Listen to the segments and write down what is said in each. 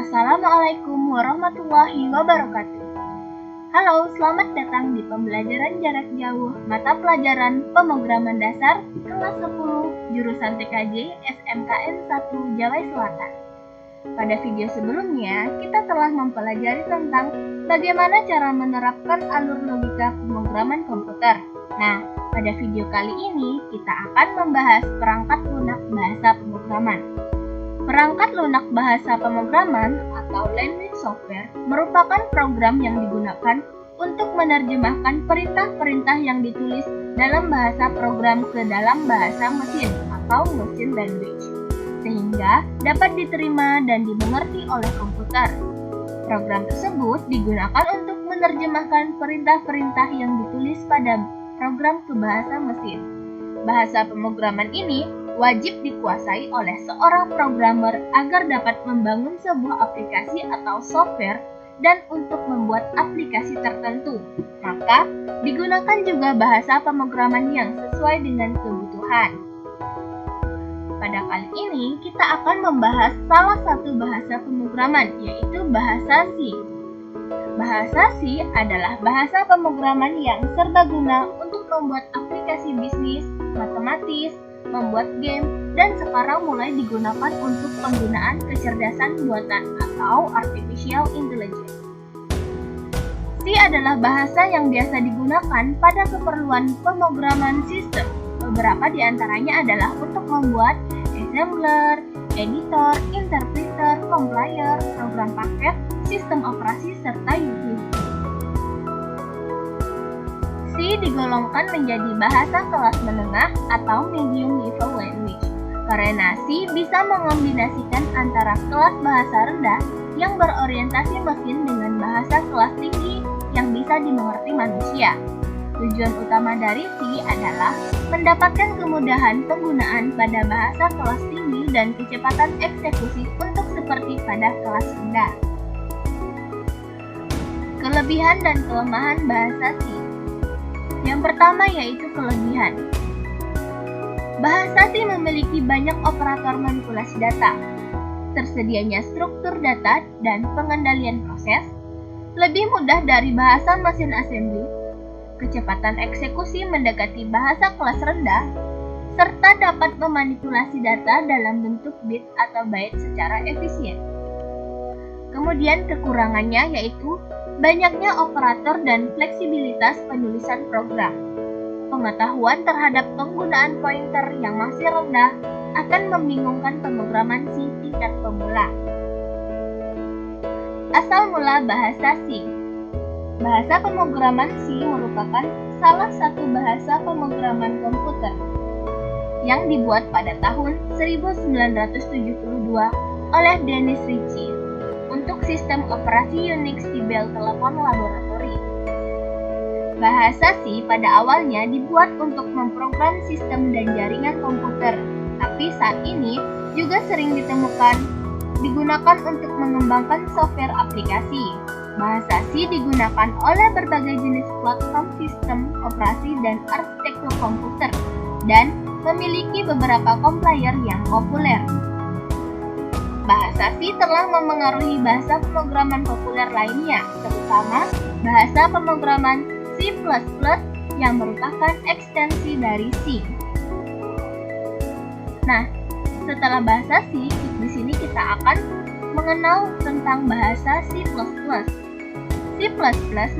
Assalamualaikum warahmatullahi wabarakatuh. Halo, selamat datang di pembelajaran jarak jauh mata pelajaran pemrograman dasar kelas 10 jurusan TKJ SMKN 1 Jawa Selatan. Pada video sebelumnya, kita telah mempelajari tentang bagaimana cara menerapkan alur logika pemrograman komputer. Nah, pada video kali ini kita akan membahas perangkat lunak bahasa pemrograman. Perangkat lunak bahasa pemrograman atau language software merupakan program yang digunakan untuk menerjemahkan perintah-perintah yang ditulis dalam bahasa program ke dalam bahasa mesin atau machine language, sehingga dapat diterima dan dimengerti oleh komputer. Program tersebut digunakan untuk menerjemahkan perintah-perintah yang ditulis pada program ke bahasa mesin. Bahasa pemrograman ini wajib dikuasai oleh seorang programmer agar dapat membangun sebuah aplikasi atau software dan untuk membuat aplikasi tertentu. Maka, digunakan juga bahasa pemrograman yang sesuai dengan kebutuhan. Pada kali ini, kita akan membahas salah satu bahasa pemrograman, yaitu bahasa C. Bahasa C adalah bahasa pemrograman yang serbaguna untuk membuat aplikasi bisnis, matematis, membuat game, dan sekarang mulai digunakan untuk penggunaan kecerdasan buatan atau artificial intelligence. C adalah bahasa yang biasa digunakan pada keperluan pemrograman sistem. Beberapa di antaranya adalah untuk membuat assembler, editor, interpreter, compiler, program paket, sistem operasi, serta utility. C digolongkan menjadi bahasa kelas menengah atau medium level language karena C bisa mengombinasikan antara kelas bahasa rendah yang berorientasi mesin dengan bahasa kelas tinggi yang bisa dimengerti manusia. Tujuan utama dari C adalah mendapatkan kemudahan penggunaan pada bahasa kelas tinggi dan kecepatan eksekusi untuk seperti pada kelas rendah. Kelebihan dan kelemahan bahasa C. Yang pertama yaitu kelebihan. Bahasa C memiliki banyak operator manipulasi data, tersedianya struktur data dan pengendalian proses, lebih mudah dari bahasa mesin assembly, kecepatan eksekusi mendekati bahasa kelas rendah, serta dapat memanipulasi data dalam bentuk bit atau byte secara efisien. Kemudian kekurangannya yaitu banyaknya operator dan fleksibilitas penulisan program. Pengetahuan terhadap penggunaan pointer yang masih rendah akan membingungkan pemrograman C tingkat pemula. Asal mula bahasa C. Bahasa pemrograman C merupakan salah satu bahasa pemrograman komputer yang dibuat pada tahun 1972 oleh Dennis Ritchie untuk sistem operasi Unix di Bell Telephone Laboratory. Bahasa C pada awalnya dibuat untuk memprogram sistem dan jaringan komputer, tapi saat ini juga sering digunakan untuk mengembangkan software aplikasi. Bahasa C digunakan oleh berbagai jenis platform sistem operasi dan arsitektur komputer, dan memiliki beberapa compiler yang populer. Bahasa C telah memengaruhi bahasa pemrograman populer lainnya, terutama bahasa pemrograman C++ yang merupakan ekstensi dari C. Nah, setelah bahasa C, di sini kita akan mengenal tentang bahasa C++. C++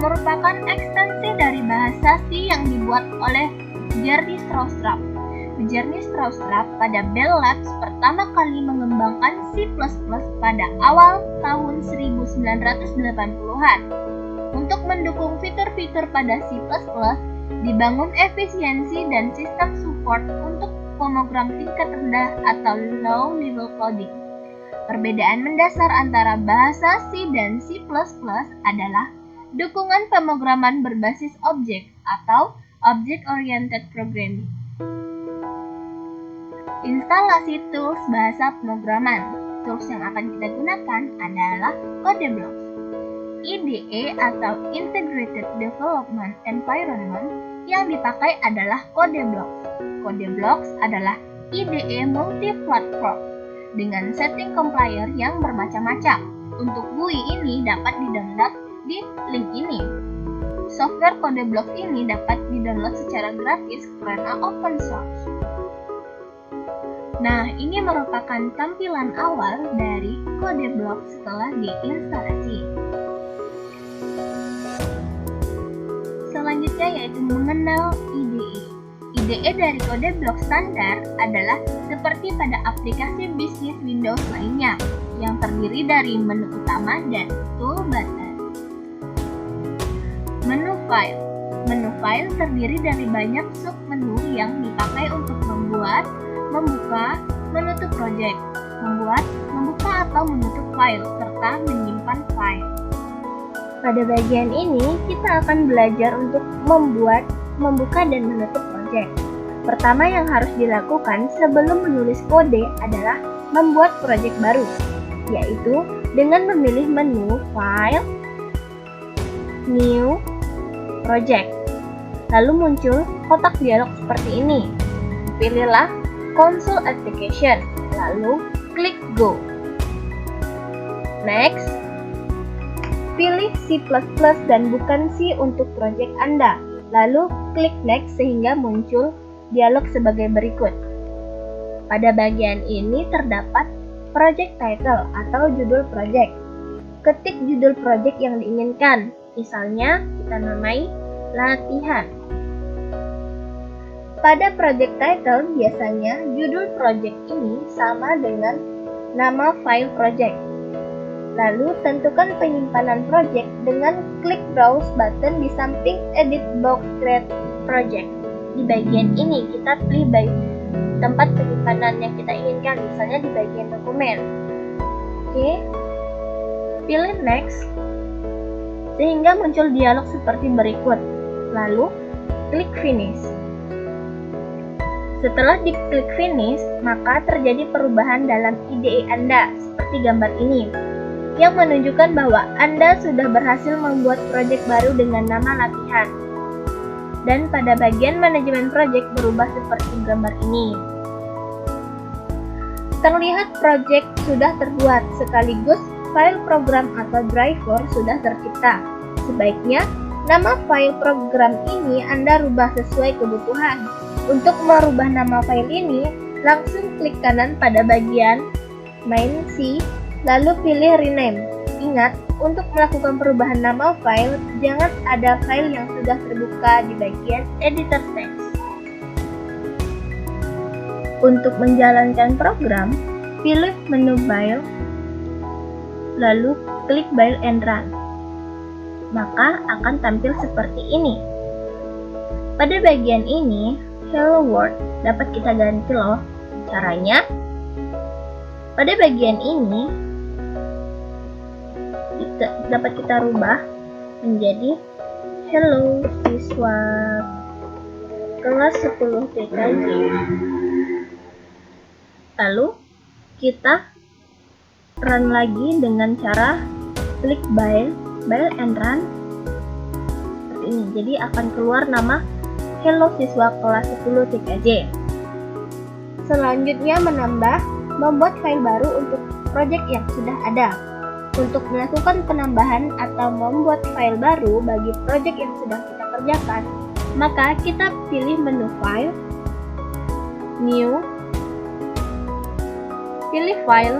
merupakan ekstensi dari bahasa C yang dibuat oleh Jerry Stroustrup. Jerry Stroustrup pada Bell Labs pertama kali mengembangkan C++ pada awal tahun 1980-an. Untuk mendukung fitur-fitur pada C++, dibangun efisiensi dan sistem support untuk pemrogram tingkat rendah atau low level coding. Perbedaan mendasar antara bahasa C dan C++ adalah dukungan pemrograman berbasis objek atau object-oriented programming. Instalasi tools bahasa pemrograman. Tools yang akan kita gunakan adalah CodeBlocks. IDE atau Integrated Development Environment yang dipakai adalah CodeBlocks. CodeBlocks adalah IDE multi-platform dengan setting compiler yang bermacam-macam. Untuk GUI ini dapat di-download di link ini. Software Codeblock ini dapat di-download secara gratis karena open source. Nah, ini merupakan tampilan awal dari Codeblock setelah diinstalasi. Selanjutnya yaitu mengenal IDE. IDE dari Codeblock standar adalah seperti pada aplikasi bisnis Windows lainnya, yang terdiri dari menu utama dan toolbar. Menu file. Menu file terdiri dari banyak submenu yang dipakai untuk membuat, membuka, menutup project, membuka atau menutup file, serta menyimpan file. Pada bagian ini, kita akan belajar untuk membuat, membuka, dan menutup project. Pertama yang harus dilakukan sebelum menulis kode adalah membuat project baru, yaitu dengan memilih menu File, New, Project. Lalu muncul kotak dialog seperti ini. Pilihlah Console Application, lalu klik Go. Next, pilih C++ dan bukan C untuk project Anda. Lalu klik Next sehingga muncul dialog sebagai berikut. Pada bagian ini terdapat project title atau judul project. Ketik judul project yang diinginkan. Misalnya, kita namai latihan. Pada project title, biasanya judul project ini sama dengan nama file project. Lalu, tentukan penyimpanan project dengan klik Browse button di samping Edit Box Create Project. Di bagian ini, kita pilih tempat penyimpanan yang kita inginkan, misalnya di bagian dokumen. Oke, pilih Next, sehingga muncul dialog seperti berikut. Lalu, klik Finish. Setelah diklik Finish, maka terjadi perubahan dalam IDE Anda, seperti gambar ini, yang menunjukkan bahwa Anda sudah berhasil membuat project baru dengan nama latihan. Dan pada bagian manajemen project berubah seperti gambar ini. Terlihat project sudah terbuat, sekaligus file program atau driver sudah tercipta. Sebaiknya, nama file program ini Anda rubah sesuai kebutuhan. Untuk merubah nama file ini, langsung klik kanan pada bagian Main C, lalu pilih Rename. Ingat, untuk melakukan perubahan nama file, jangan ada file yang sudah terbuka di bagian Editor Text. Untuk menjalankan program, pilih menu Build, lalu klik Build and Run. Maka akan tampil seperti ini. Pada bagian ini, Hello World dapat kita ganti loh. Caranya, pada bagian ini dapat kita rubah menjadi Hello siswa kelas 10 TKJ. Lalu kita run lagi dengan cara klik Build and Run seperti ini. Jadi akan keluar nama Hello siswa kelas 10 TKJ. Selanjutnya membuat file baru untuk project yang sudah ada. Untuk melakukan penambahan atau membuat file baru bagi project yang sudah kita kerjakan, maka kita pilih menu File, New, pilih File,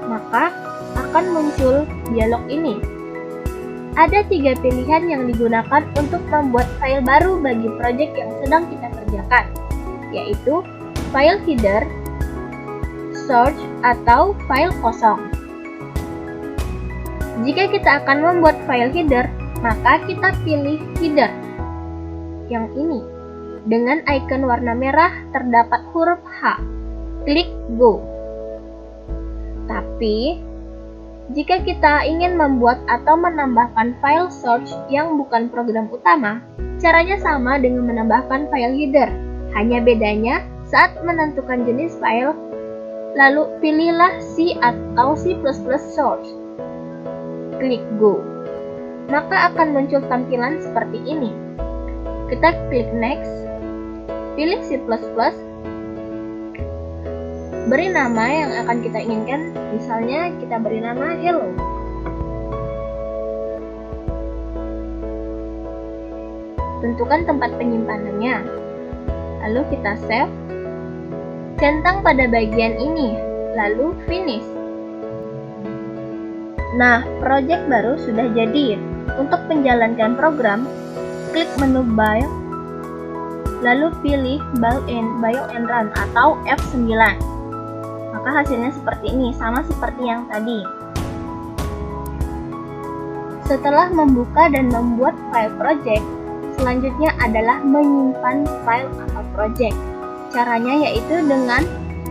maka akan muncul dialog ini. Ada 3 pilihan yang digunakan untuk membuat file baru bagi project yang sedang kita kerjakan, yaitu file header, source, atau file kosong. Jika kita akan membuat file header, maka kita pilih header yang ini. Dengan icon warna merah terdapat huruf H. Klik Go. Tapi, jika kita ingin membuat atau menambahkan file source yang bukan program utama, caranya sama dengan menambahkan file header. Hanya bedanya saat menentukan jenis file, lalu pilihlah C atau C++ source. Klik Go. Maka akan muncul tampilan seperti ini. Kita klik Next, pilih C++, Beri nama yang akan kita inginkan, misalnya kita beri nama hello. Tentukan tempat penyimpanannya, lalu kita save. Centang pada bagian ini, lalu finish. Nah, project baru sudah jadi. Untuk menjalankan program, klik menu Build, lalu pilih Build and Run atau F9. Maka hasilnya seperti ini, sama seperti yang tadi. Setelah membuka dan membuat file project, selanjutnya adalah menyimpan file atau project. Caranya yaitu dengan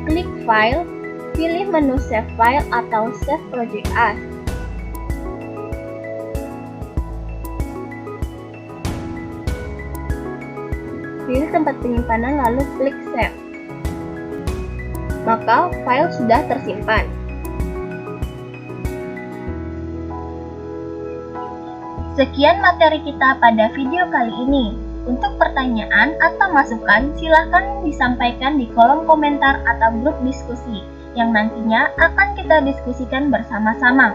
klik File, pilih menu Save File atau Save Project As. Pilih tempat penyimpanan lalu klik Save. Maka file sudah tersimpan. Sekian materi kita pada video kali ini. Untuk pertanyaan atau masukan, silahkan disampaikan di kolom komentar atau grup diskusi yang nantinya akan kita diskusikan bersama-sama.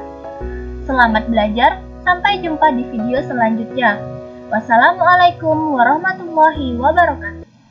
Selamat belajar, sampai jumpa di video selanjutnya. Wassalamualaikum warahmatullahi wabarakatuh.